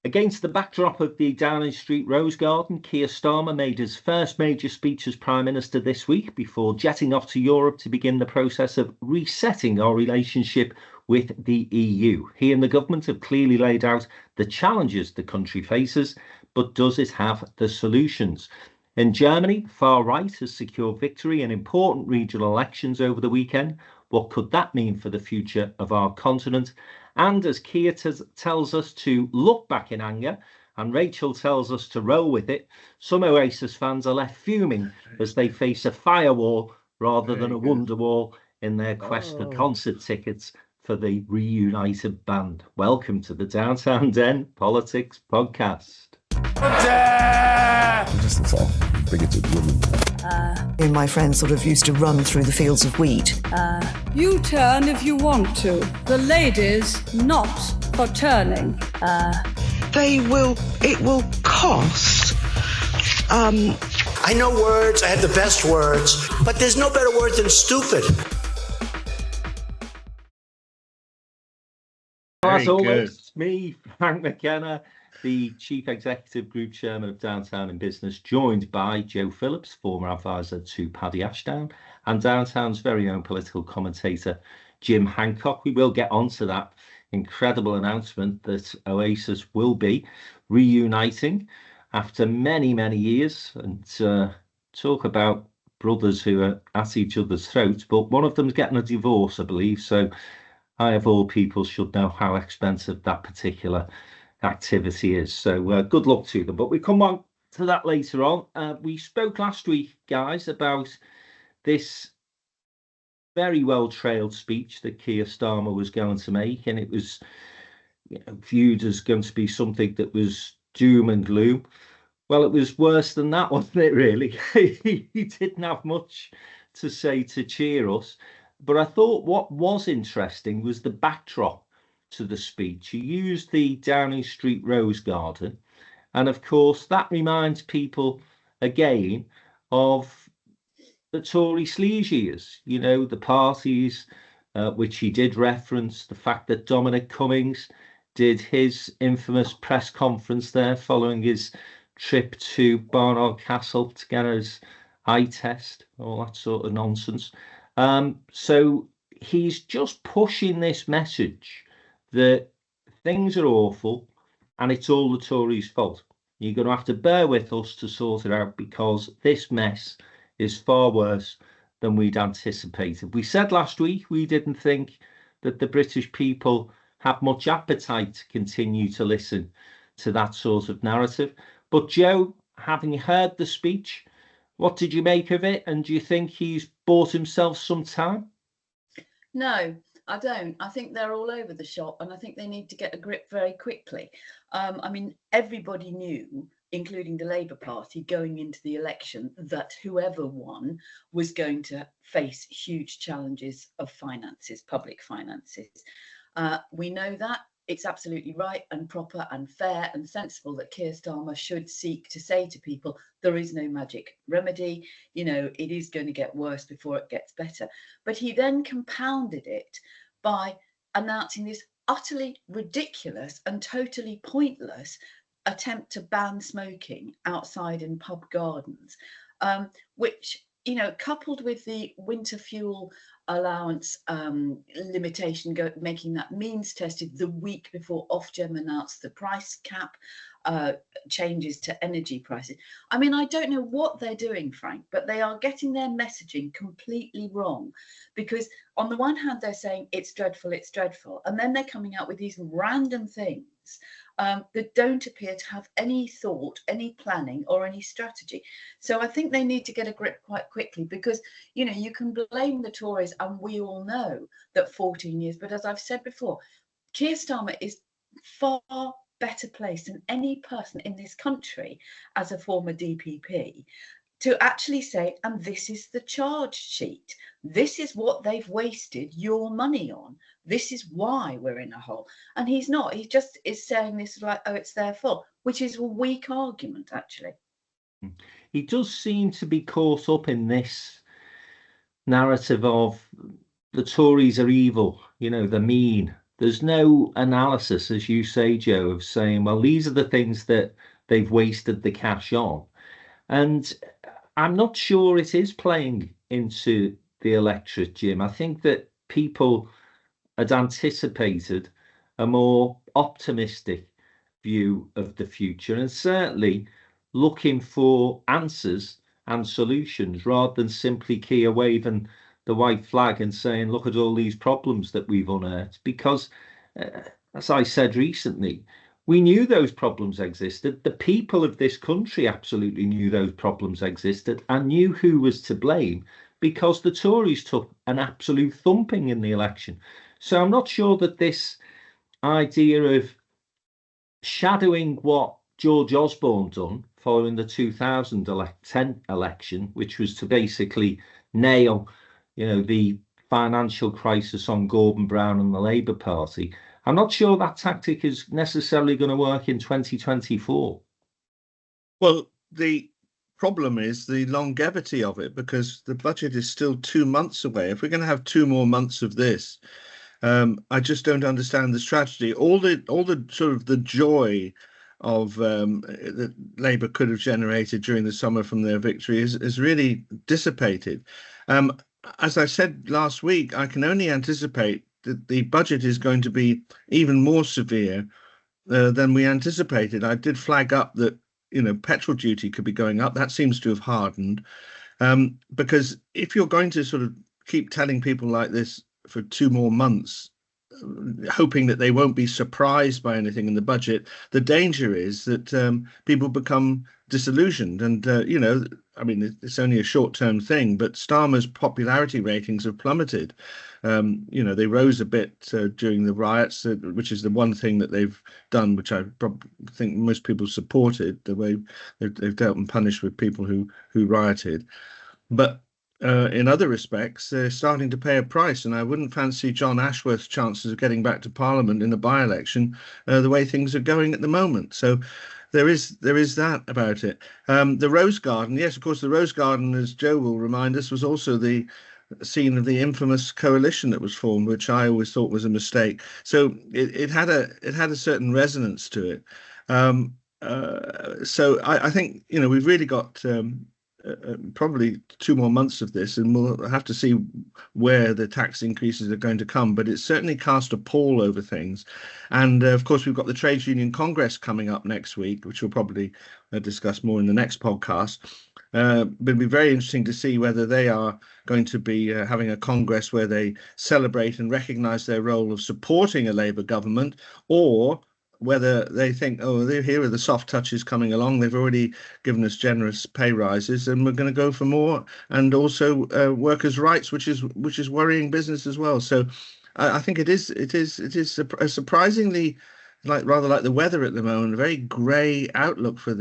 Against the backdrop of the Downing Street Rose Garden, Keir Starmer made his first major speech as Prime Minister this week before jetting off to Europe to begin the process of resetting our relationship with the EU. He and the government have clearly laid out the challenges the country faces, but does it have the solutions? In Germany, far right has secured victory in important regional elections over the weekend. What could that mean for the future of our continent? And as Keir tells us to look back in anger, and Rachel tells us to roll with it, some Oasis fans are left fuming as they face a firewall rather than a Wonderwall in their quest for concert tickets for the reunited band. Welcome to the Downtown Den Politics Podcast. Just looks like bigoted woman. Me and my friends sort of used to run through the fields of wheat. You turn if you want to. The ladies not for turning. It will cost. I know words, I have the best words, but there's no better word than stupid. As always, me, Frank McKenna, the Chief Executive Group Chairman of Downtown in Business, joined by Joe Phillips, former advisor to Paddy Ashdown, and Downtown's very own political commentator, Jim Hancock. We will get on to that incredible announcement that Oasis will be reuniting after many, many years, and talk about brothers who are at each other's throats, but one of them's getting a divorce, I believe, so I, of all people, should know how expensive that particular activity is. So good luck to them. But we come on to that later on. We spoke last week, guys, about this very well-trailed speech that Keir Starmer was going to make, and it was viewed as going to be something that was doom and gloom. Well, it was worse than that, wasn't it, really? He didn't have much to say to cheer us. But I thought what was interesting was the backdrop to the speech. He used the Downing Street Rose Garden. And of course, that reminds people again of the Tory sleaze years, you know, the parties, which he did reference, the fact that Dominic Cummings did his infamous press conference there following his trip to Barnard Castle to get his eye test, all that sort of nonsense. So he's just pushing this message that things are awful and it's all the Tories' fault. You're going to have to bear with us to sort it out because this mess is far worse than we'd anticipated. We said last week we didn't think that the British people had much appetite to continue to listen to that sort of narrative. But Joe, having heard the speech, what did you make of it? And do you think he's bought himself some time? No, I don't. I think they're all over the shop and I think they need to get a grip very quickly. I mean, everybody knew, including the Labour Party, going into the election that whoever won was going to face huge challenges of finances, public finances. We know that. It's absolutely right and proper and fair and sensible that Keir Starmer should seek to say to people, there is no magic remedy, you know, it is going to get worse before it gets better. But he then compounded it by announcing this utterly ridiculous and totally pointless attempt to ban smoking outside in pub gardens, which, you know, coupled with the winter fuel allowance limitation, making that means tested the week before Ofgem announced the price cap changes to energy prices. I mean, I don't know what they're doing, Frank, but they are getting their messaging completely wrong, because on the one hand, they're saying it's dreadful, and then they're coming out with these random things that don't appear to have any thought, any planning or any strategy. So I think they need to get a grip quite quickly because, you know, you can blame the Tories and we all know that 14 years, but as I've said before, Keir Starmer is far better placed than any person in this country as a former DPP to actually say, and this is the charge sheet. This is what they've wasted your money on. This is why we're in a hole. And he's not. He just is saying this like, oh, it's their fault, which is a weak argument, actually. He does seem to be caught up in this narrative of the Tories are evil, you know, they're mean, there's no analysis, as you say, Joe, of saying, well, these are the things that they've wasted the cash on. And I'm not sure it is playing into the electorate, Jim. I think that people had anticipated a more optimistic view of the future, and certainly looking for answers and solutions rather than simply Keir waving the white flag and saying, look at all these problems that we've unearthed. Because, as I said recently, we knew those problems existed. The people of this country absolutely knew those problems existed and knew who was to blame, because the Tories took an absolute thumping in the election. So I'm not sure that this idea of shadowing what George Osborne done following the 2010 election, which was to basically nail, the financial crisis on Gordon Brown and the Labour Party, I'm not sure that tactic is necessarily going to work in 2024. Well, the problem is the longevity of it, because the budget is still 2 months away. If we're going to have 2 more months of this, I just don't understand the strategy. All the sort of the joy of that Labour could have generated during the summer from their victory is really dissipated. As I said last week, I can only anticipate that the budget is going to be even more severe than we anticipated. I did flag up that petrol duty could be going up. That seems to have hardened, because if you're going to sort of keep telling people like this for 2 more months, hoping that they won't be surprised by anything in the budget, the danger is that people become disillusioned. And I mean, it's only a short-term thing, but Starmer's popularity ratings have plummeted. They rose a bit during the riots, which is the one thing that they've done, which I think most people supported, the way they've dealt and punished with people who rioted. But in other respects, they're starting to pay a price, and I wouldn't fancy John Ashworth's chances of getting back to Parliament in a by-election the way things are going at the moment. So there is that about it. The Rose Garden, yes, of course, the Rose Garden, as Joe will remind us, was also the scene of the infamous coalition that was formed, which I always thought was a mistake. So it had a certain resonance to it. So I think we've really got probably 2 more months of this, and we'll have to see where the tax increases are going to come. But it's certainly cast a pall over things. And of course, we've got the Trades Union Congress coming up next week, which we'll probably discuss more in the next podcast. But it'll be very interesting to see whether they are going to be having a Congress where they celebrate and recognise their role of supporting a Labour government, or whether they think, oh, here are the soft touches coming along. They've already given us generous pay rises, and we're going to go for more, and also workers' rights, which is worrying business as well. So I think it is a surprisingly rather like the weather at the moment, a very grey outlook for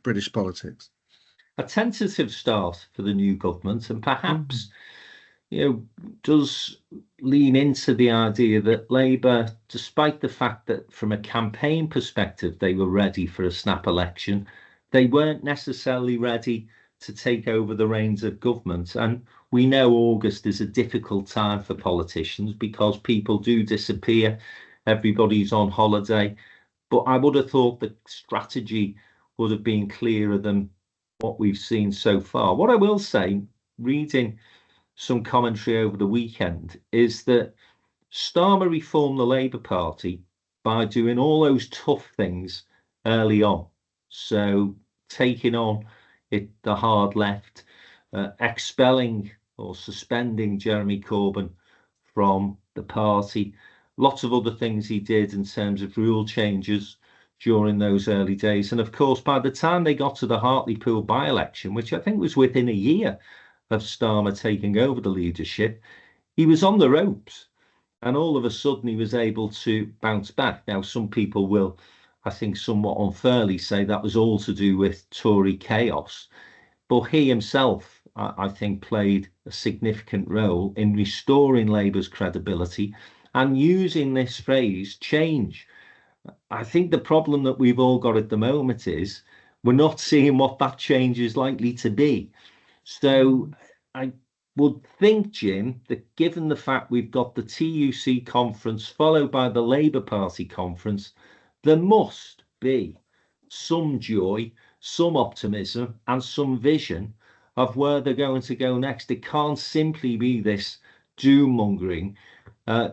British politics. A tentative start for the new government, and perhaps does lean into the idea that Labour, despite the fact that from a campaign perspective they were ready for a snap election, they weren't necessarily ready to take over the reins of government. And we know August is a difficult time for politicians because people do disappear, everybody's on holiday. But I would have thought the strategy would have been clearer than what we've seen so far. What I will say, reading some commentary over the weekend, is that Starmer reformed the Labour Party by doing all those tough things early on. So taking on the hard left, expelling or suspending Jeremy Corbyn from the party, lots of other things he did in terms of rule changes during those early days. And of course, by the time they got to the Hartlepool by-election, which I think was within a year of Starmer taking over the leadership, he was on the ropes, and all of a sudden he was able to bounce back. Now, some people will, I think, somewhat unfairly say that was all to do with Tory chaos, but he himself, I think, played a significant role in restoring Labour's credibility and using this phrase, change. I think the problem that we've all got at the moment is we're not seeing what that change is likely to be. So would think, Jim, that given the fact we've got the TUC conference followed by the Labour Party conference, there must be some joy, some optimism, and some vision of where they're going to go next. It can't simply be this doom mongering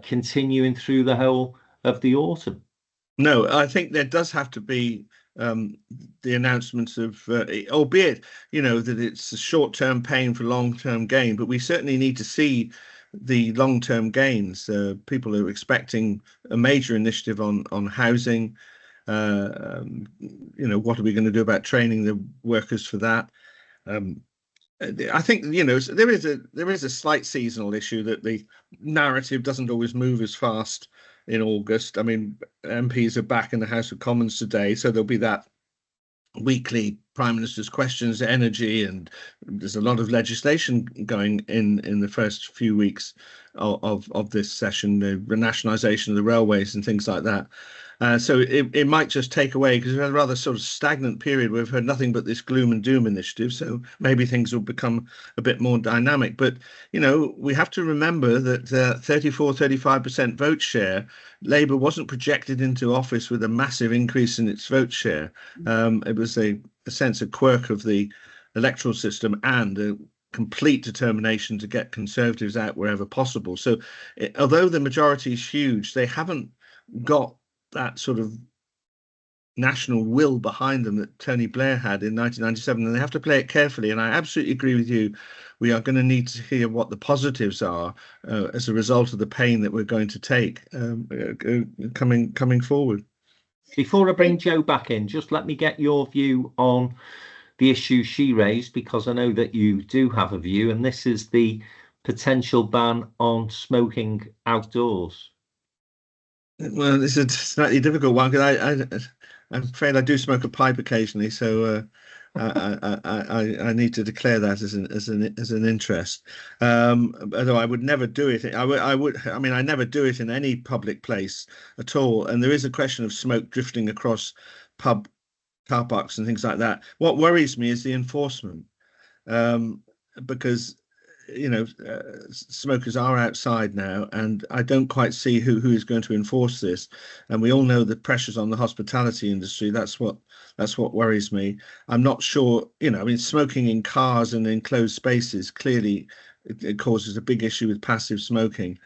continuing through the whole of the autumn. No, I think there does have to be the announcements of, albeit, that it's a short-term pain for long-term gain, but we certainly need to see the long-term gains. People are expecting a major initiative on housing. What are we going to do about training the workers for that? I think there is a slight seasonal issue that the narrative doesn't always move as fast in August. I mean, MPs are back in the House of Commons today, so there'll be that weekly Prime Minister's questions, energy, and there's a lot of legislation going in the first few weeks of this session, the renationalisation of the railways and things like that. So it might just take away, because we've had a rather sort of stagnant period. We've heard nothing but this gloom and doom initiative. So maybe things will become a bit more dynamic. But, we have to remember that 35% vote share, Labour wasn't projected into office with a massive increase in its vote share. It was a sense of quirk of the electoral system and a complete determination to get Conservatives out wherever possible. So although the majority is huge, they haven't got that sort of national will behind them that Tony Blair had in 1997, and they have to play it carefully. And I absolutely agree with you. We are going to need to hear what the positives are as a result of the pain that we're going to take coming forward. Before I bring Jo back in, just let me get your view on the issue she raised, because I know that you do have a view, and this is the potential ban on smoking outdoors. Well, it's a slightly difficult one, because I'm afraid I do smoke a pipe occasionally, so I need to declare that as an interest. Although I would never do it. I never do it in any public place at all. And there is a question of smoke drifting across pub car parks and things like that. What worries me is the enforcement, because smokers are outside now, and I don't quite see who is going to enforce this. And we all know the pressures on the hospitality industry. That's what worries me. I'm not sure. Smoking in cars and in closed spaces, clearly it causes a big issue with passive smoking.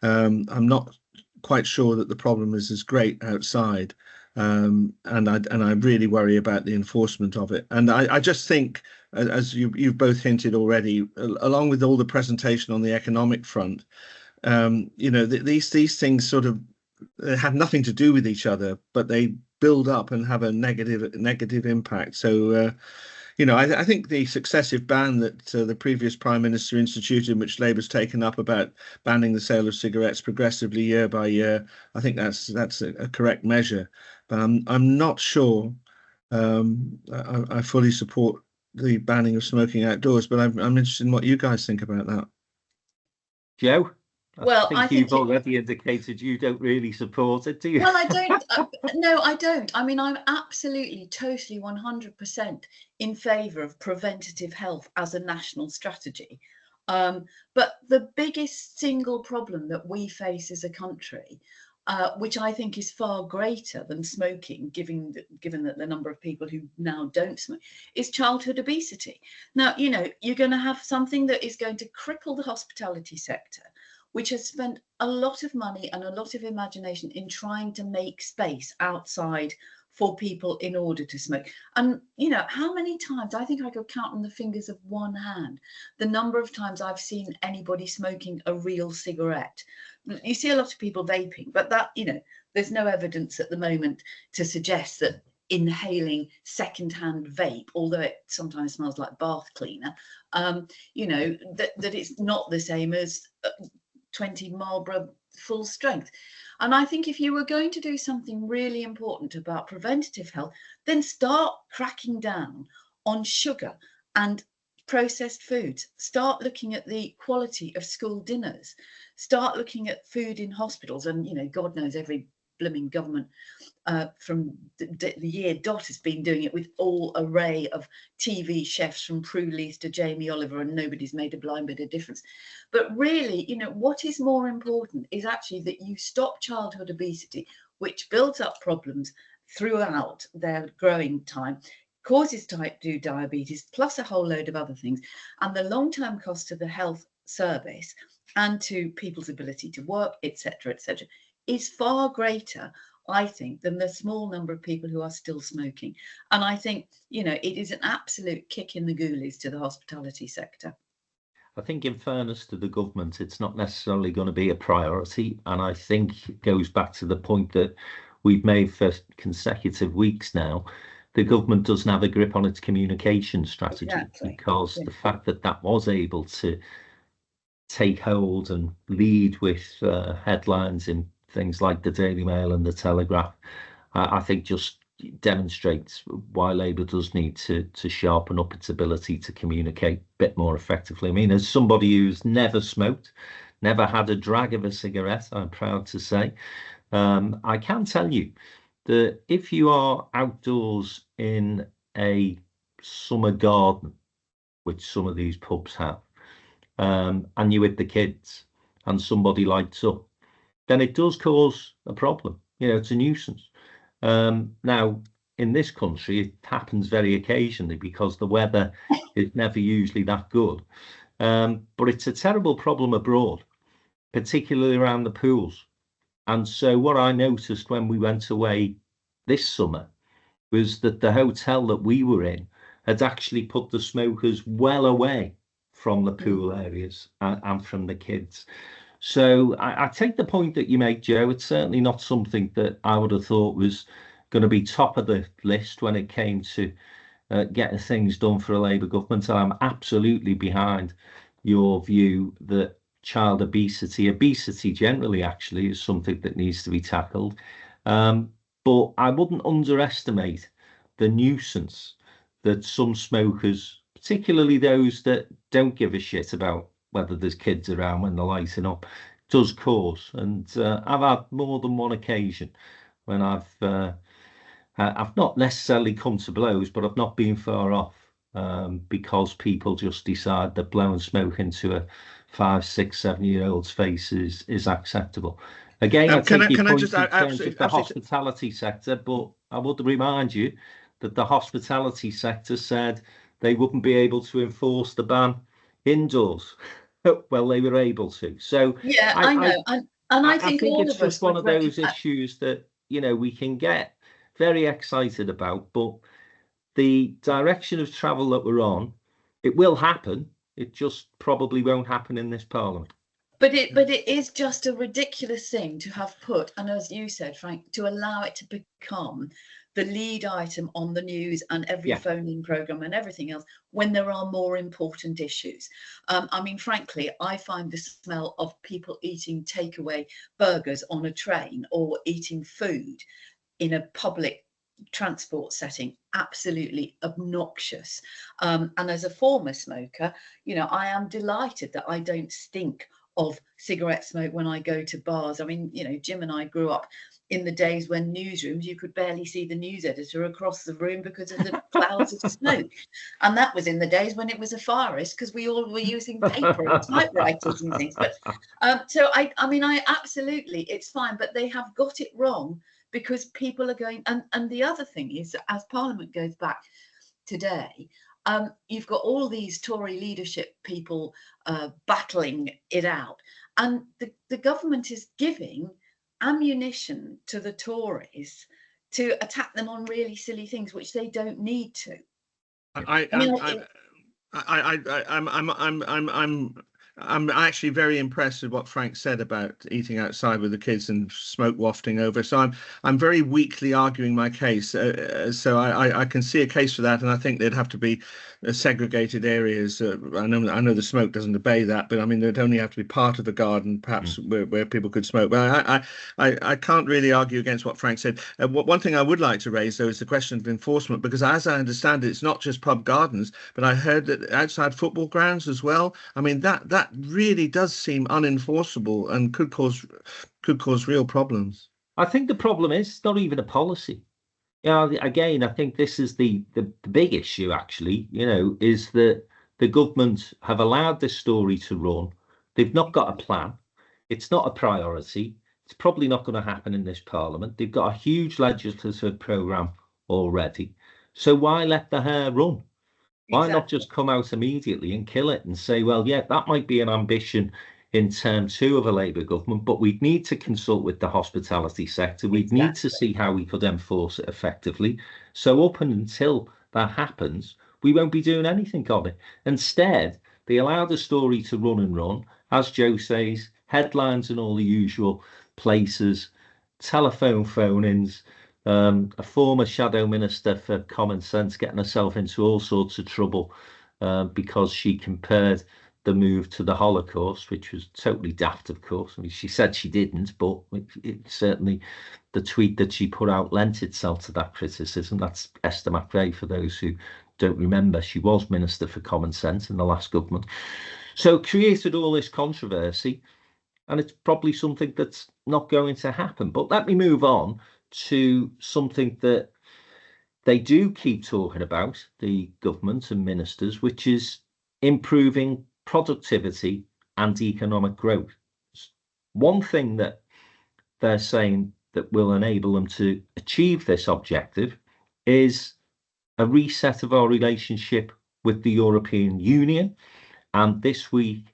I'm not quite sure that the problem is as great outside. And I really worry about the enforcement of it. And I just think, as you've both hinted already, along with all the presentation on the economic front, these things sort of have nothing to do with each other, but they build up and have a negative impact. So I think the successive ban that the previous Prime Minister instituted, which Labour's taken up, about banning the sale of cigarettes progressively year by year, I think that's a correct measure. But I'm not sure I fully support the banning of smoking outdoors. But I'm interested in what you guys think about that. Jo? I think you've already indicated you don't really support it, do you? Well, I don't. No, I don't. I mean, I'm absolutely, totally, 100% in favour of preventative health as a national strategy. But the biggest single problem that we face as a country, which I think is far greater than smoking, given that the number of people who now don't smoke, is childhood obesity. Now, you're going to have something that is going to cripple the hospitality sector, which has spent a lot of money and a lot of imagination in trying to make space outside for people in order to smoke. And, how many times, I think I could count on the fingers of one hand, the number of times I've seen anybody smoking a real cigarette. You see a lot of people vaping, but that, there's no evidence at the moment to suggest that inhaling secondhand vape, although it sometimes smells like bath cleaner, that it's not the same as 20 Marlboro full strength. And I think if you were going to do something really important about preventative health, then start cracking down on sugar and processed foods. Start looking at the quality of school dinners. Start looking at food in hospitals. And, God knows every blooming government from the year dot has been doing it with all array of TV chefs from Prue Leith to Jamie Oliver, and nobody's made a blind bit of difference. But really, you know, what is more important is actually that you stop childhood obesity, which builds up problems throughout their growing time, causes type 2 diabetes, plus a whole load of other things. And the long-term cost to the health service and to people's ability to work, etc., is far greater, I think, than the small number of people who are still smoking. And I think, you know, it is an absolute kick in the ghoulies to the hospitality sector. I think, in fairness to the government, it's not necessarily going to be a priority. And I think it goes back to the point that we've made for consecutive weeks now. The government doesn't have a grip on its communication strategy, because the fact that that was able to take hold and lead with headlines in things like the Daily Mail and the Telegraph, I think just demonstrates why Labour does need to sharpen up its ability to communicate a bit more effectively. I mean, as somebody who's never smoked, never had a drag of a cigarette, I'm proud to say, I can tell you that if you are outdoors in a summer garden, which some of these pubs have, and you're with the kids and somebody lights up, then it does cause a problem. You know, it's a nuisance. Now, in this country, it happens very occasionally because the weather is never usually that good. But it's a terrible problem abroad, particularly around the pools. And so what I noticed when we went away this summer was that the hotel that we were in had actually put the smokers well away from the pool areas and from the kids. So I take the point that you make, Joe. It's certainly not something that I would have thought was going to be top of the list when it came to getting things done for a Labour government. And I'm absolutely behind your view that child obesity generally actually is something that needs to be tackled. But I wouldn't underestimate the nuisance that some smokers, particularly those that don't give a shit about whether there's kids around when they're lighting up, does cause. And I've had more than one occasion when I've not necessarily come to blows, but I've not been far off because people just decide that blowing smoke into a 5, 6, 7-year-old's face is acceptable. Again, I take your point in terms of the hospitality sector, but I would remind you that the hospitality sector said they wouldn't be able to enforce the ban indoors. Well, they were able to. So yeah, I know, and I think all it's of us just one of those that. issues that, you know, we can get very excited about, but the direction of travel that we're on, it will happen. It just probably won't happen in this Parliament. But it is just a ridiculous thing to have put, and as you said, Frank, to allow it to become the lead item on the news and every phone-in programme and everything else when there are more important issues. I mean, frankly, I find the smell of people eating takeaway burgers on a train or eating food in a public transport setting absolutely obnoxious. And as a former smoker, you know, I am delighted that I don't stink of cigarette smoke when I go to bars. I mean, you know, Jim and I grew up in the days when newsrooms, you could barely see the news editor across the room because of the clouds of smoke. And that was in the days when it was a fire risk because we all were using paper and typewriters and things. But so I mean, I absolutely, it's fine, but they have got it wrong because people are going. And the other thing is, as Parliament goes back today, you've got all these Tory leadership people battling it out. And the government is giving ammunition to the Tories to attack them on really silly things, which they don't need to. I'm actually very impressed with what Frank said about eating outside with the kids and smoke wafting over. So I'm very weakly arguing my case. So I can see a case for that, and I think there'd have to be segregated areas. I know the smoke doesn't obey that, but I mean there'd only have to be part of the garden, perhaps where people could smoke. But I can't really argue against what Frank said. One thing I would like to raise though is the question of enforcement, because as I understand it, it's not just pub gardens, but I heard that outside football grounds as well. I mean that really does seem unenforceable and could cause real problems. I think the problem is it's not even a policy. Again, I think this is the big issue, actually, is that the government have allowed this story to run. They've not got a plan. It's not a priority. It's probably not going to happen in this parliament. They've got a huge legislative programme already. So why let the hare run? Why not just come out immediately and kill it and say, well, yeah, that might be an ambition in term 2 of a Labour government, but we'd need to consult with the hospitality sector. We'd need to see how we could enforce it effectively. So up until that happens, we won't be doing anything on it. Instead, they allow the story to run and run. As Joe says, headlines in all the usual places, telephone phone-ins, a former shadow minister for common sense getting herself into all sorts of trouble because she compared the move to the Holocaust, which was totally daft, of course. I mean, she said she didn't, but it certainly, the tweet that she put out lent itself to that criticism. That's Esther McVeigh, for those who don't remember. She was Minister for Common Sense in the last government. So it created all this controversy, and it's probably something that's not going to happen. But let me move on to something that they do keep talking about, the government and ministers, which is improving productivity and economic growth. One thing that they're saying that will enable them to achieve this objective is a reset of our relationship with the European Union. And this week,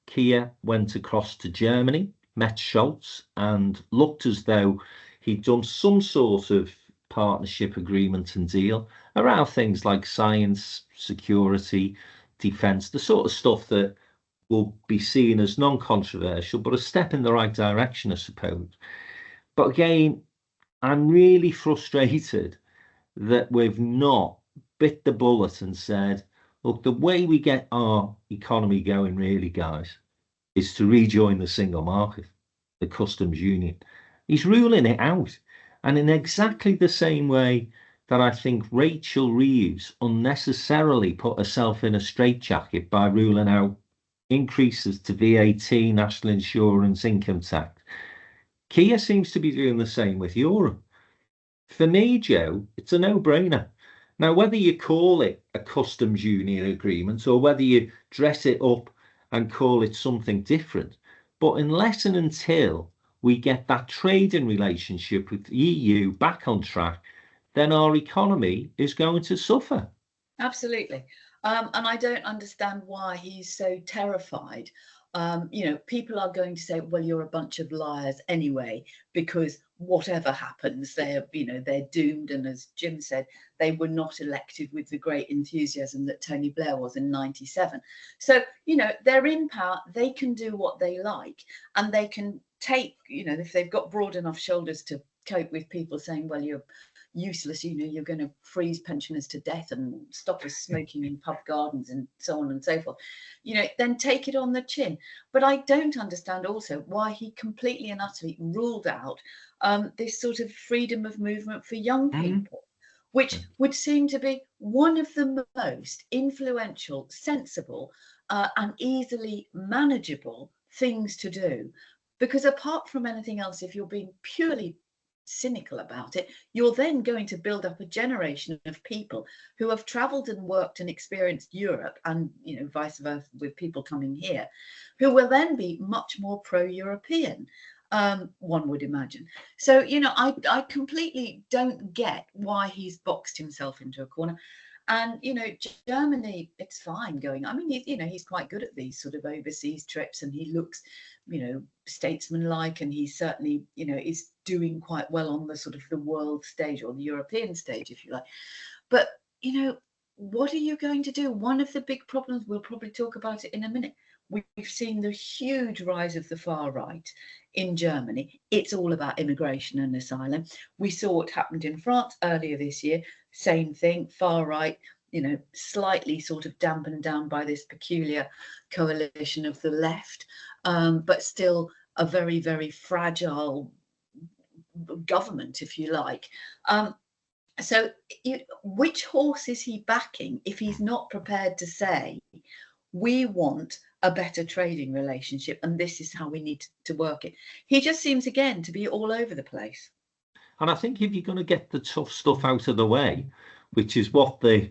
Keir went across to Germany, met Scholz, and looked as though he'd done some sort of partnership agreement and deal around things like science, security, defence, the sort of stuff that will be seen as non-controversial, but a step in the right direction, I suppose. But again, I'm really frustrated that we've not bit the bullet and said, look, the way we get our economy going, really, guys, is to rejoin the single market, the customs union. He's ruling it out. And in exactly the same way that I think Rachel Reeves unnecessarily put herself in a straitjacket by ruling out increases to VAT, national insurance, income tax, Keir seems to be doing the same with Europe. For me, Joe, it's a no-brainer. Now, whether you call it a customs union agreement or whether you dress it up and call it something different, but unless and until we get that trading relationship with the EU back on track, then our economy is going to suffer. Absolutely. And I don't understand why he's so terrified. People are going to say, well, you're a bunch of liars anyway, because whatever happens, they're doomed. And as Jim said, they were not elected with the great enthusiasm that Tony Blair was in '97. So, they're in power, they can do what they like, and they can take, if they've got broad enough shoulders to cope with people saying, well, you're useless, you're going to freeze pensioners to death and stop us smoking in pub gardens and so on and so forth, then take it on the chin. But I don't understand also why he completely and utterly ruled out this sort of freedom of movement for young people, which would seem to be one of the most influential, sensible and easily manageable things to do. Because apart from anything else, if you're being purely cynical about it, you're then going to build up a generation of people who have travelled and worked and experienced Europe, and vice versa with people coming here, who will then be much more pro-European, one would imagine. So I completely don't get why he's boxed himself into a corner. And Germany, it's fine going. I mean, he's quite good at these sort of overseas trips, and he looks statesmanlike, and he certainly is doing quite well on the sort of the world stage, or the European stage, if you like. But what are you going to do? One of the big problems, we'll probably talk about it in a minute, we've seen the huge rise of the far right in Germany. It's all about immigration and asylum. We saw what happened in France earlier this year. Same thing, far right, slightly sort of dampened down by this peculiar coalition of the left, but still a very, very fragile government, if you like. So which horse is he backing if he's not prepared to say, we want a better trading relationship, and this is how we need to work it. He just seems again to be all over the place. And I think if you're going to get the tough stuff out of the way, which is what they're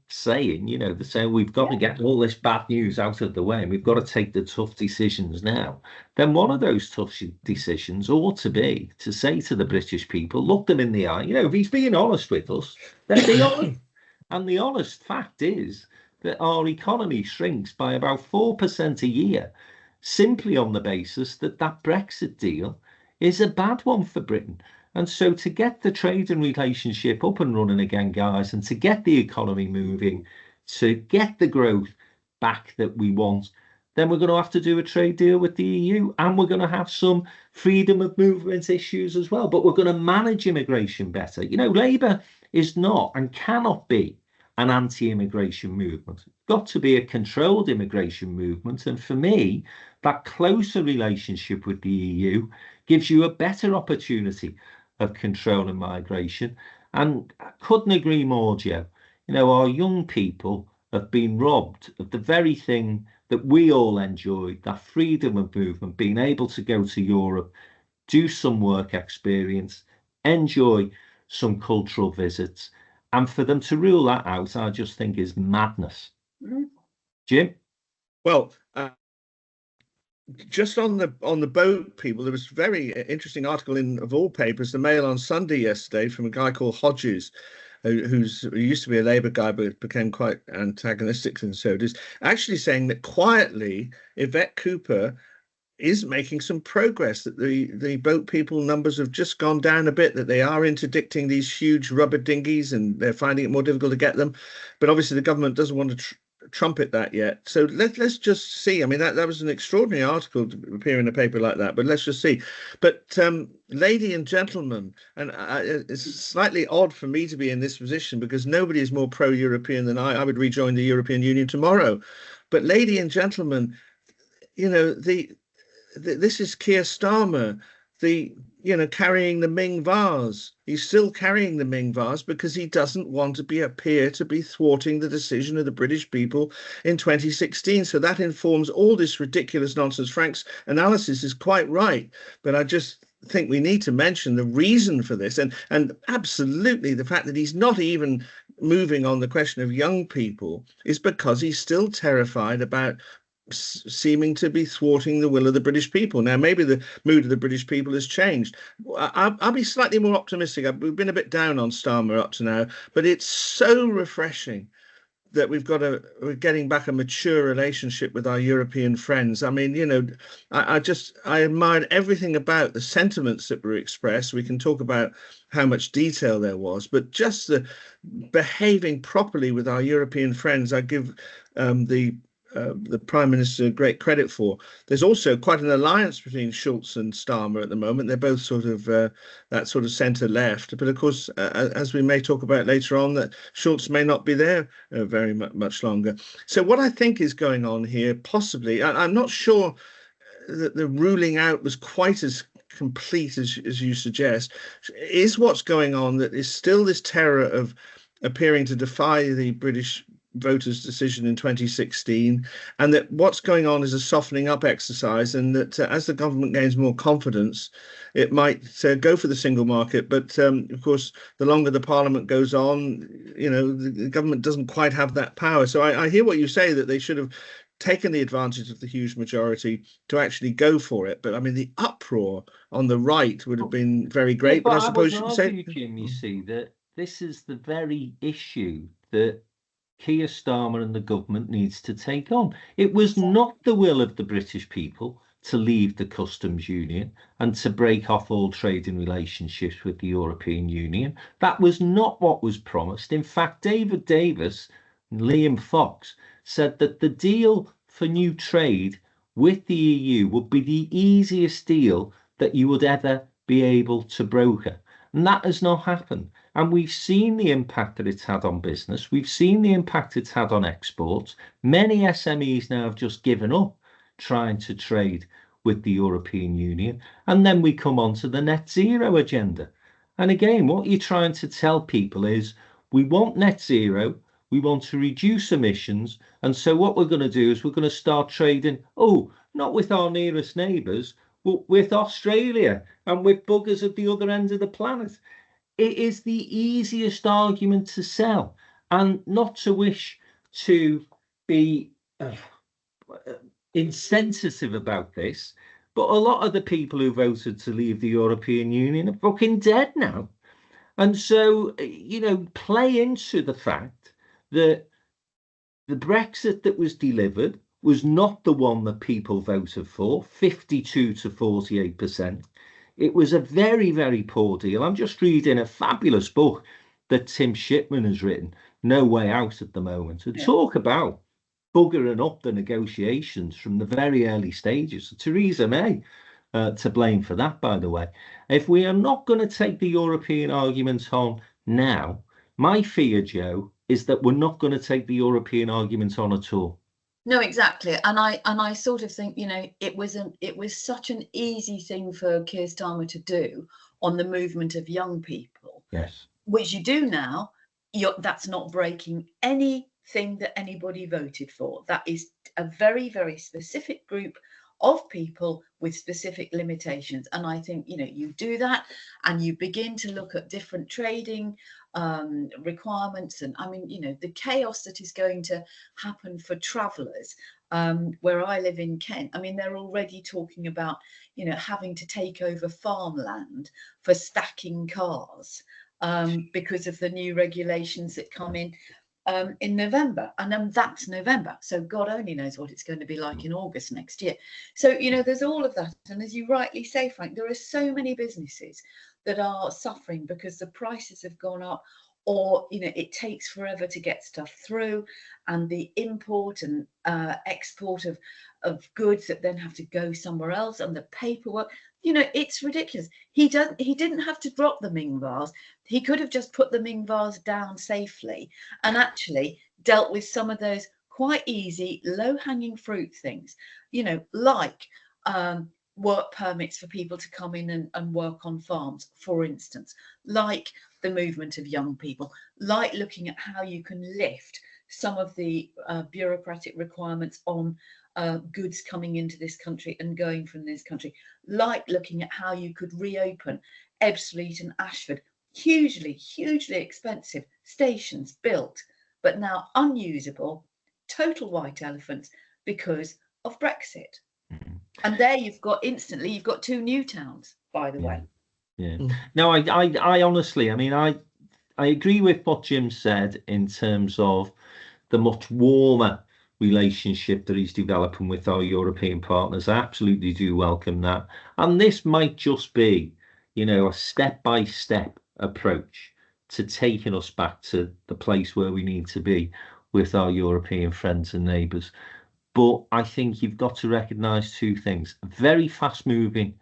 saying, they're saying we've got to get all this bad news out of the way and we've got to take the tough decisions now, then one of those tough decisions ought to be to say to the British people, look them in the eye, if he's being honest with us, then be honest. And the honest fact is that our economy shrinks by about 4% a year, simply on the basis that Brexit deal is a bad one for Britain. And so to get the trading relationship up and running again, guys, and to get the economy moving, to get the growth back that we want, then we're going to have to do a trade deal with the EU, and we're going to have some freedom of movement issues as well. But we're going to manage immigration better. Labour is not and cannot be an anti-immigration movement. It's got to be a controlled immigration movement. And for me, that closer relationship with the EU gives you a better opportunity of controlling migration. And I couldn't agree more, Joe. Our young people have been robbed of the very thing that we all enjoyed, that freedom of movement, being able to go to Europe, do some work experience, enjoy some cultural visits. And for them to rule that out, I just think is madness. Jim? Well, just on the boat, people, there was a very interesting article in, of all papers, the Mail on Sunday yesterday, from a guy called Hodges, who used to be a Labour guy but became quite antagonistic and so does, actually saying that quietly Yvette Cooper is making some progress, that the boat people numbers have just gone down a bit, that they are interdicting these huge rubber dinghies and they're finding it more difficult to get them. But obviously the government doesn't want to trumpet that yet. So let's just see. I mean, that was an extraordinary article to appear in a paper like that, but let's just see. But lady and gentlemen, and it's slightly odd for me to be in this position because nobody is more pro-European than I would rejoin the European Union tomorrow. But lady and gentlemen, this is Keir Starmer, carrying the Ming vase. He's still carrying the Ming vase because he doesn't want to appear to be thwarting the decision of the British people in 2016. So that informs all this ridiculous nonsense. Frank's analysis is quite right, but I just think we need to mention the reason for this, and absolutely the fact that he's not even moving on the question of young people is because he's still terrified about seeming to be thwarting the will of the British people. Now, maybe the mood of the British people has changed. I'll be slightly more optimistic. We've been a bit down on Starmer up to now, but it's so refreshing that we're getting back a mature relationship with our European friends. I mean, I admired everything about the sentiments that were expressed. We can talk about how much detail there was, but just the behaving properly with our European friends, I give the Prime Minister great credit for. There's also quite an alliance between Schulz and Starmer at the moment. They're both sort of that sort of centre left. But of course, as we may talk about later on, that Schulz may not be there very much longer. So what I think is going on here, possibly, I'm not sure that the ruling out was quite as complete as you suggest, is what's going on, that is still this terror of appearing to defy the British voters' decision in 2016, and that what's going on is a softening up exercise, and that as the government gains more confidence, it might go for the single market. But of course, the longer the parliament goes on, the government doesn't quite have that power. So I hear what you say, that they should have taken the advantage of the huge majority to actually go for it. But I mean, the uproar on the right would have been very great. But I suppose you say, Jim, you see that this is the very issue that Keir Starmer and the government needs to take on. It was not the will of the British people to leave the customs union and to break off all trading relationships with the European Union. That was not what was promised. In fact, David Davis and Liam Fox said that the deal for new trade with the EU would be the easiest deal that you would ever be able to broker. And that has not happened. And we've seen the impact that it's had on business. We've seen the impact it's had on exports. Many SMEs now have just given up trying to trade with the European Union. And then we come on to the net zero agenda. And again, what you're trying to tell people is we want net zero. we want to reduce emissions. And so what we're going to do is we're going to start trading, not with our nearest neighbours, but with Australia and with buggers at the other end of the planet. It is the easiest argument to sell, and not to wish to be insensitive about this, but a lot of the people who voted to leave the European Union are fucking dead now. And so, play into the fact that the Brexit that was delivered was not the one that people voted for, 52 to 48%. It was a very, very poor deal. I'm just reading a fabulous book that Tim Shipman has written, No Way Out, at the moment, to talk about buggering up the negotiations from the very early stages. Theresa May to blame for that, by the way. If we are not going to take the European arguments on now, my fear, Joe, is that we're not going to take the European arguments on at all. No, exactly. And I sort of think, it was such an easy thing for Keir Starmer to do on the movement of young people. Yes. Which you do now. That's not breaking anything that anybody voted for. That is a very, very specific group of people with specific limitations. And I think, you do that and you begin to look at different trading requirements. And I mean, the chaos that is going to happen for travellers where I live in Kent. I mean, they're already talking about, having to take over farmland for stacking cars because of the new regulations that come in November, and that's November. So God only knows what it's going to be like in August next year. So, there's all of that. And as you rightly say, Frank, there are so many businesses that are suffering because the prices have gone up, or, it takes forever to get stuff through, and the import and export of goods that then have to go somewhere else, and the paperwork. It's ridiculous. He didn't have to drop the Ming vase. He could have just put the Ming vase down safely and actually dealt with some of those quite easy, low-hanging fruit things, like work permits for people to come in and work on farms, for instance, like the movement of young people, like looking at how you can lift some of the bureaucratic requirements on goods coming into this country and going from this country, like looking at how you could reopen Ebbsfleet and Ashford, hugely expensive stations built, but now unusable, total white elephants because of Brexit. Mm-hmm. And there you've got two new towns, by the way. Yeah. No, I honestly, I agree with what Jim said in terms of the much warmer relationship that he's developing with our European partners. I absolutely do welcome that. And this might just be, a step-by-step approach to taking us back to the place where we need to be with our European friends and neighbours. But I think you've got to recognise two things. A very fast-moving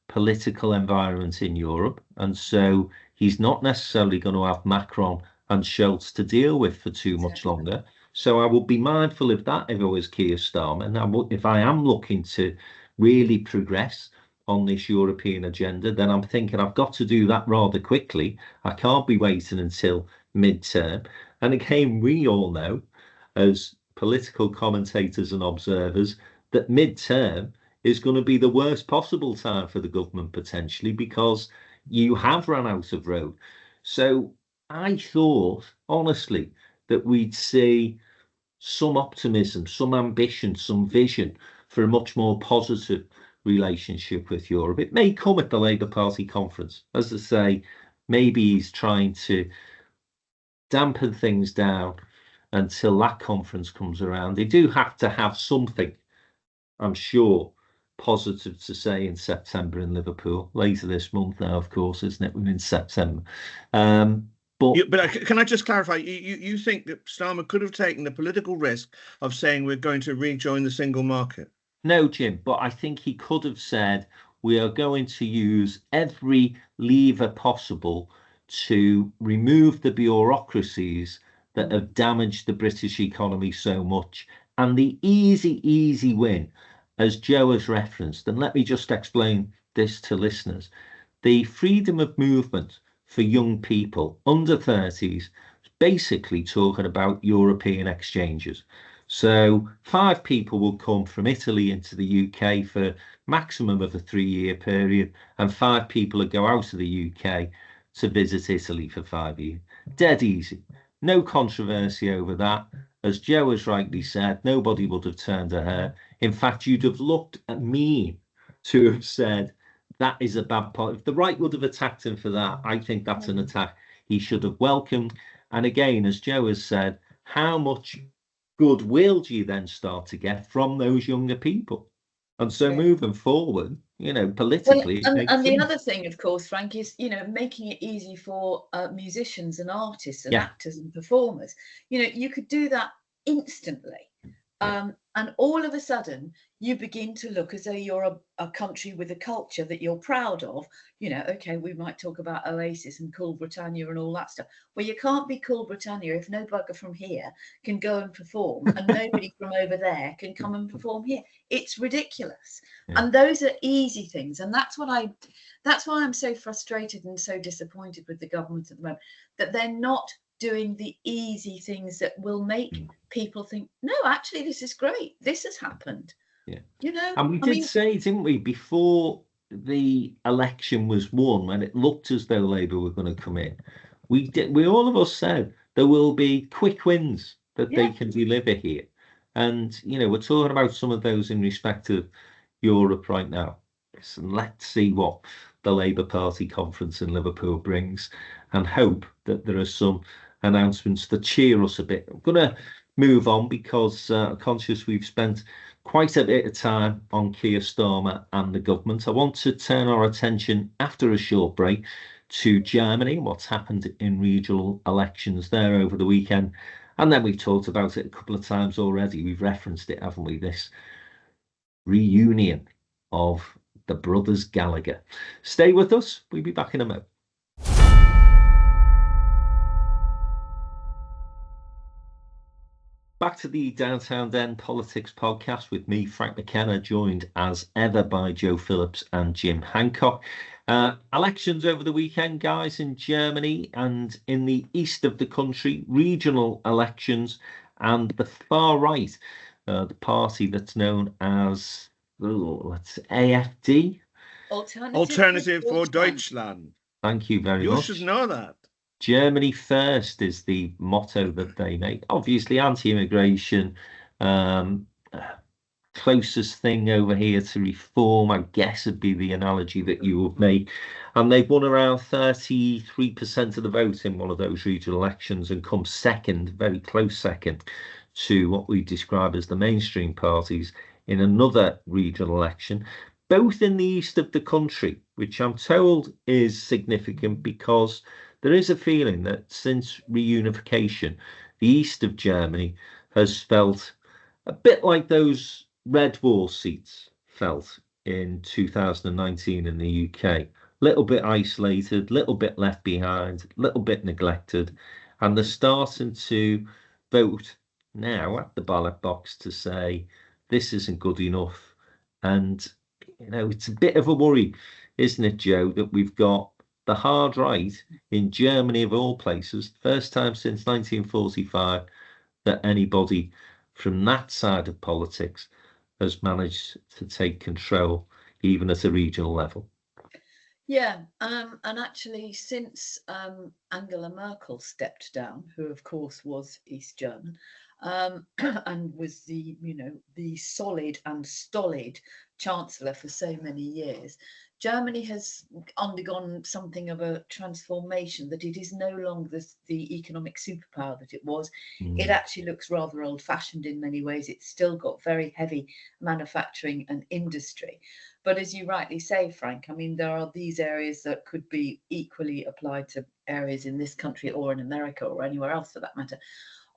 political environment in Europe. And so he's not necessarily going to have Macron and Scholz to deal with for too much longer. So I would be mindful of that if I was Keir Starmer. And if I am looking to really progress on this European agenda, then I'm thinking I've got to do that rather quickly. I can't be waiting until mid-term. And again, we all know, as political commentators and observers, that mid-term is going to be the worst possible time for the government potentially, because you have run out of road. So I thought, honestly, that we'd see some optimism, some ambition, some vision for a much more positive relationship with Europe. It may come at the Labour Party conference. As I say, maybe he's trying to dampen things down until that conference comes around. They do have to have something, I'm sure, positive to say in September in Liverpool. Later this month now, of course, isn't it? We're in September. But can I just clarify? You think that Starmer could have taken the political risk of saying we're going to rejoin the single market? No, Jim, but I think he could have said we are going to use every lever possible to remove the bureaucracies that have damaged the British economy so much. And the easy win, as Joe has referenced, and let me just explain this to listeners, the freedom of movement for young people under 30s basically talking about European exchanges. So 5 people will come from Italy into the UK for maximum of a 3-year period, and 5 people will go out of the UK to visit Italy for 5 years. Dead easy. No controversy over that. As Joe has rightly said, nobody would have turned a hair. In fact, you'd have looked at me to have said, that is a bad point. If the right would have attacked him for that, I think that's an attack he should have welcomed. And again, as Joe has said, how much goodwill do you then start to get from those younger people? And so moving forward, politically. Well, and the other thing, of course, Frank, is, making it easy for musicians and artists and actors and performers. You could do that instantly. And all of a sudden, you begin to look as though you're a country with a culture that you're proud of. Okay, we might talk about Oasis and Cool Britannia and all that stuff. Well, you can't be Cool Britannia if no bugger from here can go and perform and nobody from over there can come and perform here. It's ridiculous. Yeah. And those are easy things. And that's why I'm so frustrated and so disappointed with the government at the moment, that they're not doing the easy things that will make people think, no, actually, this is great. This has happened. Yeah. And we did say, didn't we, before the election was won, when it looked as though Labour were going to come in, we all of us said there will be quick wins that they can deliver here. And, we're talking about some of those in respect of Europe right now. And let's see what the Labour Party conference in Liverpool brings, and hope that there are some announcements that cheer us a bit. I'm going to move on because I'm conscious we've spent quite a bit of time on Keir Starmer and the government. I want to turn our attention after a short break to Germany and what's happened in regional elections there over the weekend. And then we've talked about it a couple of times already. We've referenced it, haven't we? This reunion of the brothers Gallagher. Stay with us. We'll be back in a moment. Back to the Downtown Den Politics podcast with me, Frank McKenna, joined as ever by Joe Phillips and Jim Hancock. Elections over the weekend, guys, in Germany and in the east of the country, regional elections, and the far right, the party that's known as AFD. Alternative for Deutschland. Thank you very much. You should know that. Germany first is the motto that they make. Obviously, anti-immigration, closest thing over here to reform, I guess, would be the analogy that you would make. And they've won around 33% of the vote in one of those regional elections and come second, very close second, to what we describe as the mainstream parties in another regional election, both in the east of the country, which I'm told is significant because there is a feeling that since reunification, the east of Germany has felt a bit like those red wall seats felt in 2019 in the UK. Little bit isolated, little bit left behind, little bit neglected. And they're starting to vote now at the ballot box to say this isn't good enough. And, it's a bit of a worry, isn't it, Joe, that we've got the hard right in Germany, of all places, first time since 1945 that anybody from that side of politics has managed to take control, even at a regional level. Yeah, and actually, since Angela Merkel stepped down, who of course was East German, and was the solid and stolid chancellor for so many years, Germany has undergone something of a transformation, that it is no longer the economic superpower that it was. It actually looks rather old-fashioned in many ways. It's still got very heavy manufacturing and industry. But as you rightly say, Frank, I mean, there are these areas that could be equally applied to areas in this country or in America or anywhere else for that matter,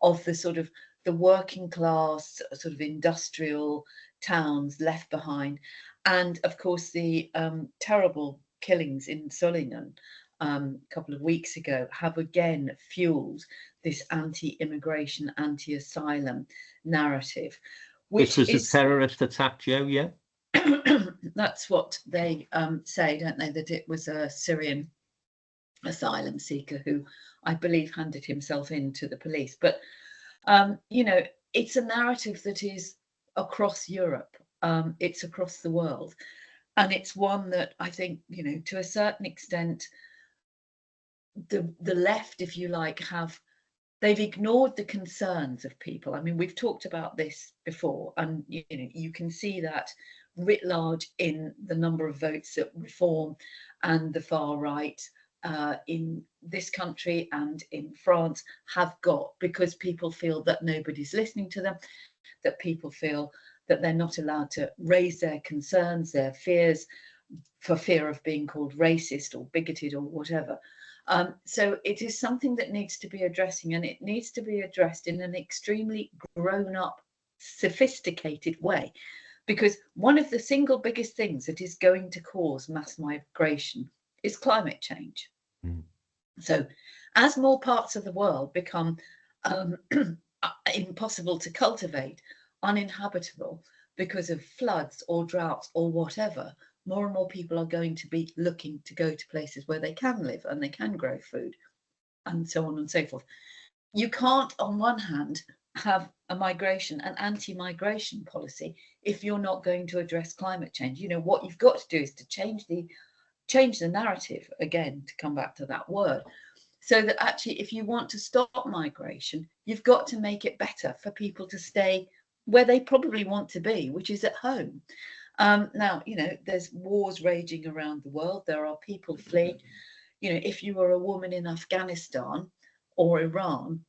of the sort of the working class, sort of industrial towns left behind. And of course, the terrible killings in Solingen a couple of weeks ago have again fueled this anti-immigration, anti-asylum narrative. Which was a terrorist attack, Joe, yeah? That's what they say, don't they? That it was a Syrian asylum seeker who I believe handed himself in to the police. But, you know, it's a narrative that is across Europe. It's across the world. And it's one that I think, you know, to a certain extent, the left, if you like, they've ignored the concerns of people. I mean, we've talked about this before, and you know, you can see that writ large in the number of votes that Reform and the far right in this country and in France have got, because people feel that nobody's listening to them, that people feel that they're not allowed to raise their concerns, their fears, for fear of being called racist or bigoted or whatever. So it is something that needs to be addressing, and it needs to be addressed in an extremely grown-up, sophisticated way, because one of the single biggest things that is going to cause mass migration is climate change. So as more parts of the world become impossible to cultivate, uninhabitable because of floods or droughts or whatever, more and more people are going to be looking to go to places where they can live and they can grow food, and so on and so forth. You can't, on one hand, have a migration, an anti-migration policy if you're not going to address climate change. You know, what you've got to do is to change the narrative, again, to come back to that word, so that actually, if you want to stop migration, you've got to make it better for people to stay where they probably want to be, which is at home. Now, you know, there's wars raging around the world. There are people fleeing. You know, if you were a woman in Afghanistan or Iran,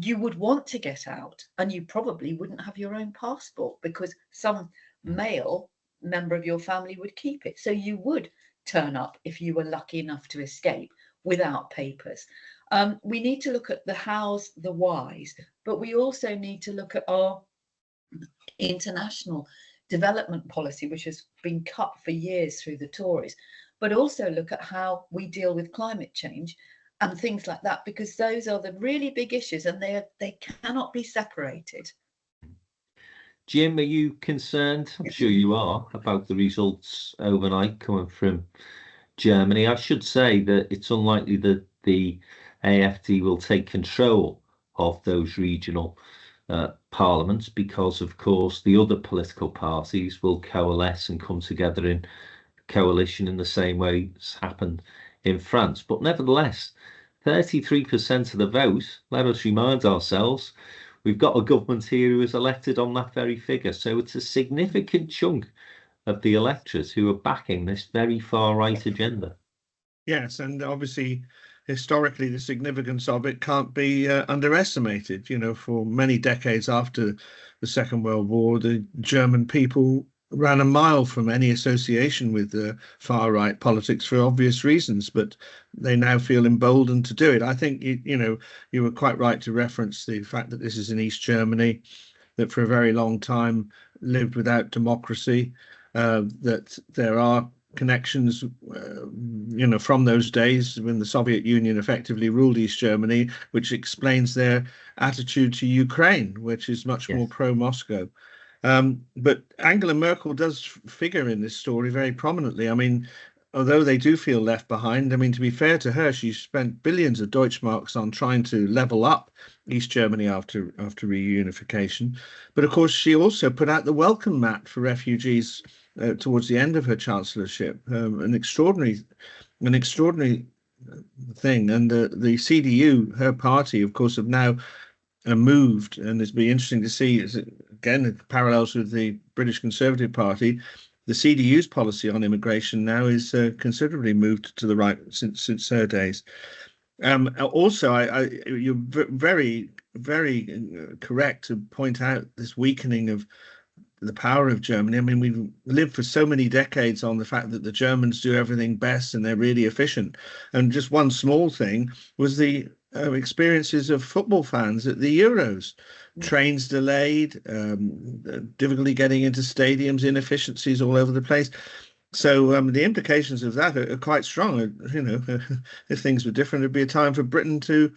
you would want to get out, and you probably wouldn't have your own passport because some male member of your family would keep it. So you would turn up, if you were lucky enough to escape, without papers. We need to look at the hows, the whys, but we also need to look at our international development policy, which has been cut for years through the Tories, but also look at how we deal with climate change and things like that, because those are the really big issues, and they cannot be separated. Jim, are you concerned? I'm sure you are, about the results overnight coming from Germany. I should say that it's unlikely that the AfD will take control of those regional parliaments, because, of course, the other political parties will coalesce and come together in coalition in the same way it's happened in France. But nevertheless, 33% of the vote, let us remind ourselves, we've got a government here who is elected on that very figure. So it's a significant chunk of the electorate who are backing this very far right agenda. Yes, and obviously, historically, the significance of it can't be underestimated. You know, for many decades after the Second World War, the German people ran a mile from any association with the far right politics for obvious reasons, but they now feel emboldened to do it. I think, you know, you were quite right to reference the fact that this is in East Germany, that for a very long time lived without democracy, that there are connections, you know, from those days when the Soviet Union effectively ruled East Germany, which explains their attitude to Ukraine, which is much more pro-Moscow. But Angela Merkel does figure in this story very prominently. I mean, although they do feel left behind, I mean, to be fair to her, she spent billions of Deutschmarks on trying to level up East Germany after reunification. But of course, she also put out the welcome mat for refugees towards the end of her chancellorship. An extraordinary thing. And the CDU, her party, of course, have now moved, and it's been interesting to see, again, parallels with the British Conservative Party. The CDU's policy on immigration now is considerably moved to the right since her days. Also, you're very, very correct to point out this weakening of the power of Germany. I mean, we've lived for so many decades on the fact that the Germans do everything best and they're really efficient. And just one small thing was the experiences of football fans at the Euros. Trains delayed, difficulty getting into stadiums, inefficiencies all over the place. So the implications of that are quite strong. You know, if things were different, it'd be a time for Britain to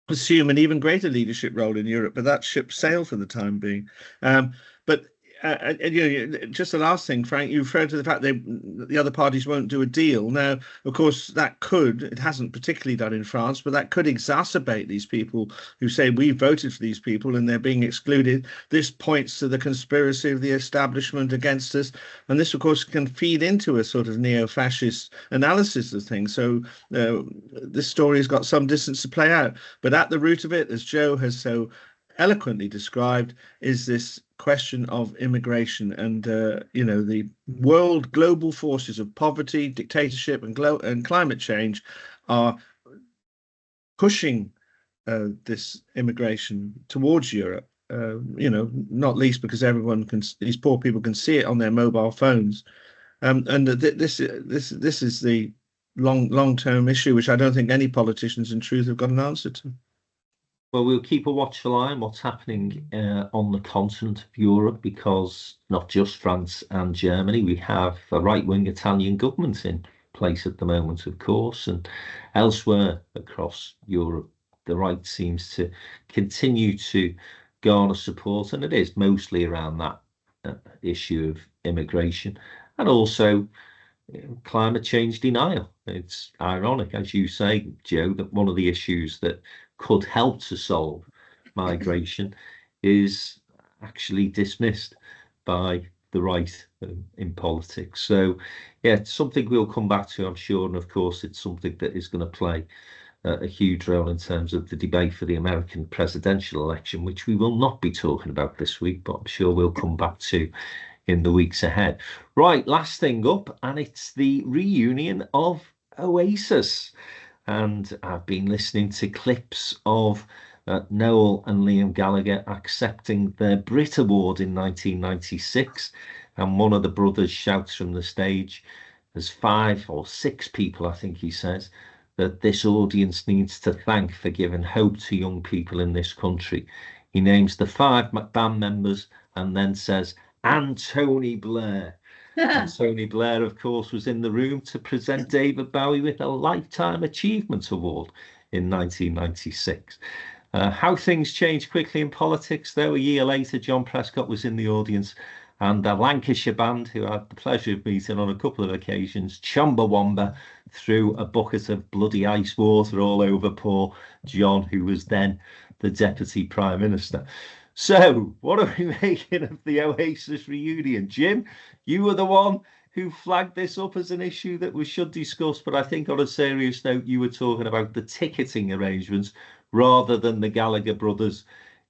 assume an even greater leadership role in Europe. But that ship sailed for the time being. But just the last thing, Frank, you referred to the fact the other parties won't do a deal. Now, of course, it hasn't particularly done in France, but that could exacerbate these people who say we voted for these people and they're being excluded. This points to the conspiracy of the establishment against us. And this, of course, can feed into a sort of neo-fascist analysis of things. So this story has got some distance to play out. But at the root of it, as Joe has so eloquently described, is this question of immigration and the global forces of poverty, dictatorship and climate change are pushing this immigration towards Europe, not least because these poor people can see it on their mobile phones, and this is the long-term issue which I don't think any politicians in truth have got an answer to. Well, we'll keep a watchful eye on what's happening on the continent of Europe, because not just France and Germany, we have a right-wing Italian government in place at the moment, of course, and elsewhere across Europe, the right seems to continue to garner support, and it is mostly around that issue of immigration and also climate change denial. It's ironic, as you say, Joe, that one of the issues that could help to solve migration is actually dismissed by the right in politics. So, yeah, it's something we'll come back to, I'm sure. And of course, it's something that is going to play a huge role in terms of the debate for the American presidential election, which we will not be talking about this week, but I'm sure we'll come back to in the weeks ahead. Right, last thing up, and it's the reunion of Oasis. And I've been listening to clips of Noel and Liam Gallagher accepting their Brit Award in 1996. And one of the brothers shouts from the stage, there's 5 or 6 people, I think he says, that this audience needs to thank for giving hope to young people in this country. He names the 5 band members and then says, and Tony Blair. And Tony Blair, of course, was in the room to present David Bowie with a Lifetime Achievement Award in 1996. How things change quickly in politics, though. A year later, John Prescott was in the audience, and the Lancashire band, who I had the pleasure of meeting on a couple of occasions, Chumbawamba, threw a bucket of bloody ice water all over poor John, who was then the Deputy Prime Minister. So, what are we making of the Oasis reunion? Jim, you were the one who flagged this up as an issue that we should discuss, but I think on a serious note, you were talking about the ticketing arrangements rather than the Gallagher brothers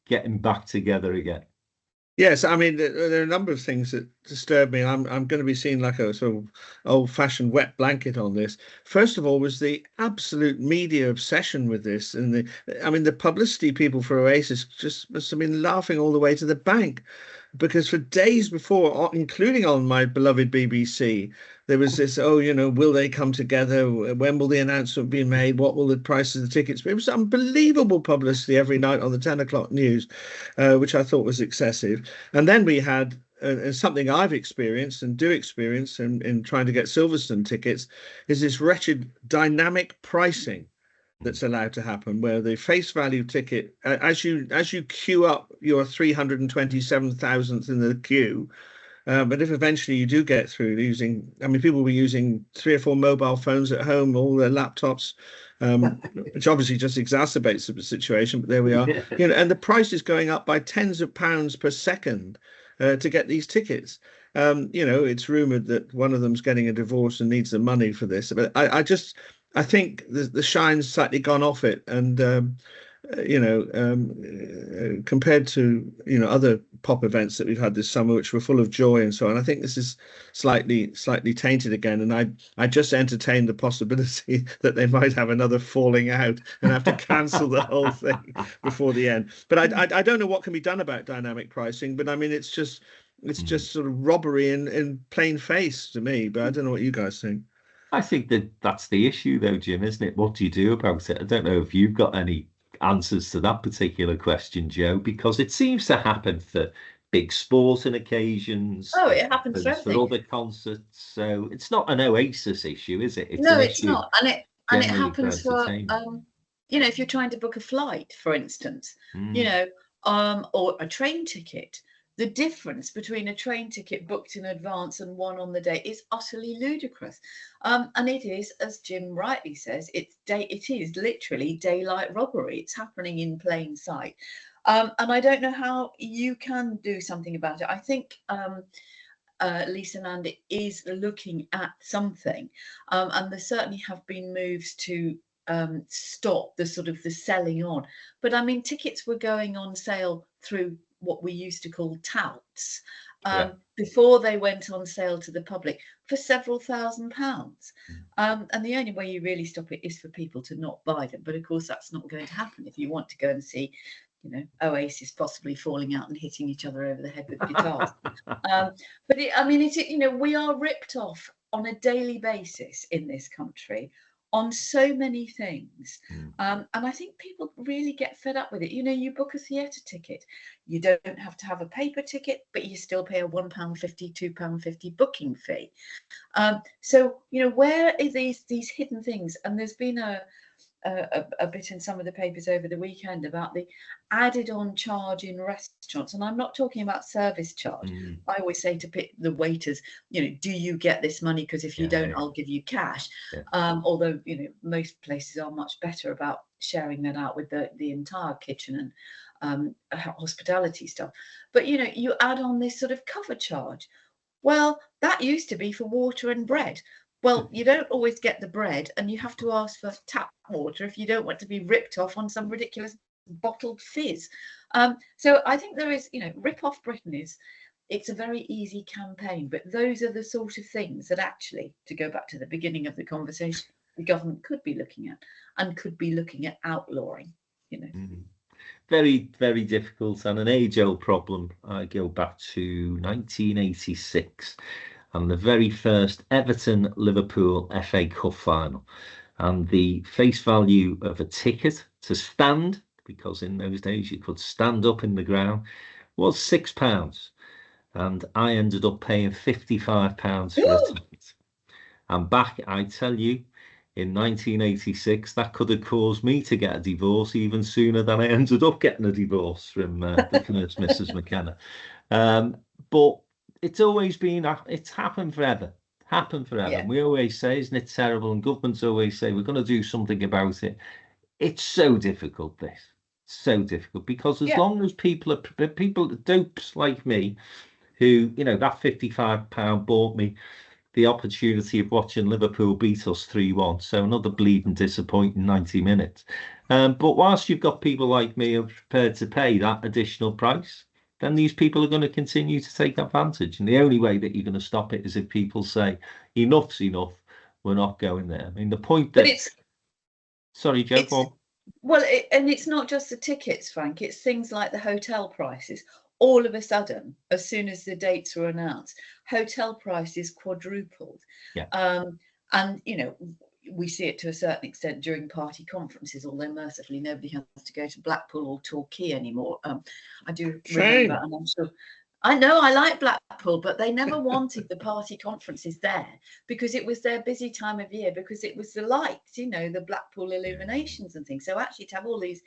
getting back together again. Yes, I mean, there are a number of things that disturb me. I'm going to be seen like a sort of old-fashioned wet blanket on this. First of all, was the absolute media obsession with this, and the publicity people for Oasis just must have been laughing all the way to the bank, because for days before, including on my beloved BBC, there was this, will they come together? When will the announcement be made? What will the price of the tickets be? It was unbelievable publicity every night on the 10 o'clock news, which I thought was excessive. And then we had something I've experienced and do experience in trying to get Silverstone tickets, is this wretched dynamic pricing that's allowed to happen, where the face value ticket, as you queue up your 327,000th in the queue, but if eventually you do get through people were using 3 or 4 mobile phones at home, all their laptops, which obviously just exacerbates the situation, but there we are. And the price is going up by tens of pounds per second to get these tickets. It's rumored that one of them's getting a divorce and needs the money for this, but I think the shine's slightly gone off it, and compared to other pop events that we've had this summer, which were full of joy and so on, I think this is slightly tainted again, and I just entertain the possibility that they might have another falling out and have to cancel the whole thing before the end. But I don't know what can be done about dynamic pricing, but I mean it's just sort of robbery in plain face to me. But I don't know what you guys think. I think that's the issue, though, Jim, isn't it? What do you do about it? I don't know if you've got any answers to that particular question, Joe, because it seems to happen for big sporting occasions. Oh, it happens for everything. For other concerts. So it's not an Oasis issue, is it? No, it's not. And it happens for if you're trying to book a flight, for instance, or a train ticket. the difference between a train ticket booked in advance and one on the day is utterly ludicrous. And it is, as Jim rightly says, it is literally daylight robbery. It's happening in plain sight. And I don't know how you can do something about it. I think Lisa Nanda is looking at something, and there certainly have been moves to stop the sort of the selling on. But I mean, tickets were going on sale through what we used to call touts before they went on sale to the public for several £1,000s. And the only way you really stop it is for people to not buy them. But of course, that's not going to happen if you want to go and see, you know, Oasis possibly falling out and hitting each other over the head with guitars. But you know, we are ripped off on a daily basis in this country on so many things. And I think people really get fed up with it. You know, you book a theatre ticket, you don't have to have a paper ticket, but you still pay a £1.50, £2.50 booking fee. So, you know, where are these hidden things? And there's been a bit in some of the papers over the weekend about the added on charge in restaurants, and I'm not talking about service charge. I always say to the waiters, you know, do you get this money? Because if you don't, I'll give you cash. Although, you know, most places are much better about sharing that out with the entire kitchen and hospitality stuff. But you know, you add on this sort of cover charge. Well, that used to be for water and bread. Well, you don't always get the bread, and you have to ask for tap water if you don't want to be ripped off on some ridiculous bottled fizz. So I think there is, you know, Rip Off Britain it's a very easy campaign, but those are the sort of things that actually, to go back to the beginning of the conversation, the government could be looking at, and could be looking at outlawing, you know. Very, very difficult, and an age-old problem. I go back to 1986. And the very first Everton-Liverpool FA Cup final. And the face value of a ticket to stand, because in those days you could stand up in the ground, was £6. And I ended up paying £55 for a ticket. And back, I tell you, in 1986, that could have caused me to get a divorce even sooner than I ended up getting a divorce from the first Mrs. McKenna. But it's always been, it's happened forever. And we always say, isn't it terrible? And governments always say, we're going to do something about it. It's so difficult, this. So difficult, because as long as people dopes like me, who, you know, that £55 bought me the opportunity of watching Liverpool beat us 3-1. So another bleeding disappointing 90 minutes. But whilst you've got people like me who are prepared to pay that additional price, then these people are going to continue to take advantage. And the only way that you're going to stop it is if people say, enough's enough, we're not going there. I mean, the point that... Sorry, Joe, go on. Well, and it's not just the tickets, Frank. It's things like the hotel prices. All of a sudden, as soon as the dates were announced, hotel prices quadrupled. And, you know, we see it to a certain extent during party conferences, although mercifully nobody has to go to Blackpool or Torquay anymore. I do remember, and I'm sure, I know I like Blackpool, but they never wanted the party conferences there because it was their busy time of year, because it was the lights, you know, the Blackpool illuminations and things. So actually to have all these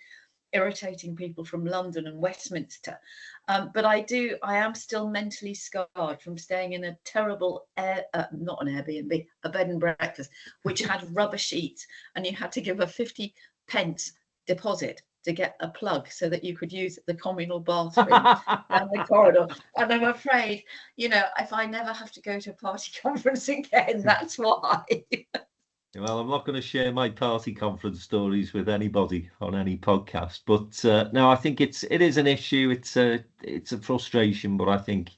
irritating people from London and Westminster. But I am still mentally scarred from staying in a terrible, not an Airbnb, a bed and breakfast, which had rubber sheets, and you had to give a 50p deposit to get a plug so that you could use the communal bathroom down the corridor. And I'm afraid, you know, if I never have to go to a party conference again, that's why. Well, I'm not going to share my party conference stories with anybody on any podcast, but no, I think it is an issue. It's a frustration, but I think,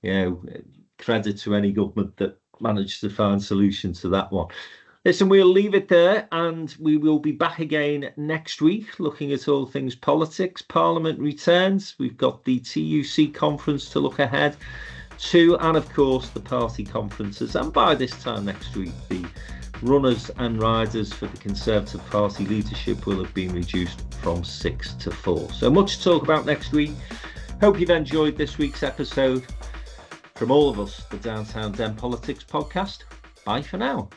you know, credit to any government that managed to find solutions to that one. Listen, we'll leave it there, and we will be back again next week looking at all things politics. Parliament returns. We've got the TUC conference to look ahead to, and of course the party conferences. And by this time next week, the runners and riders for the Conservative Party leadership will have been reduced from 6 to 4. So much to talk about next week. Hope you've enjoyed this week's episode. From all of us, the Downtown Den Politics podcast. Bye for now.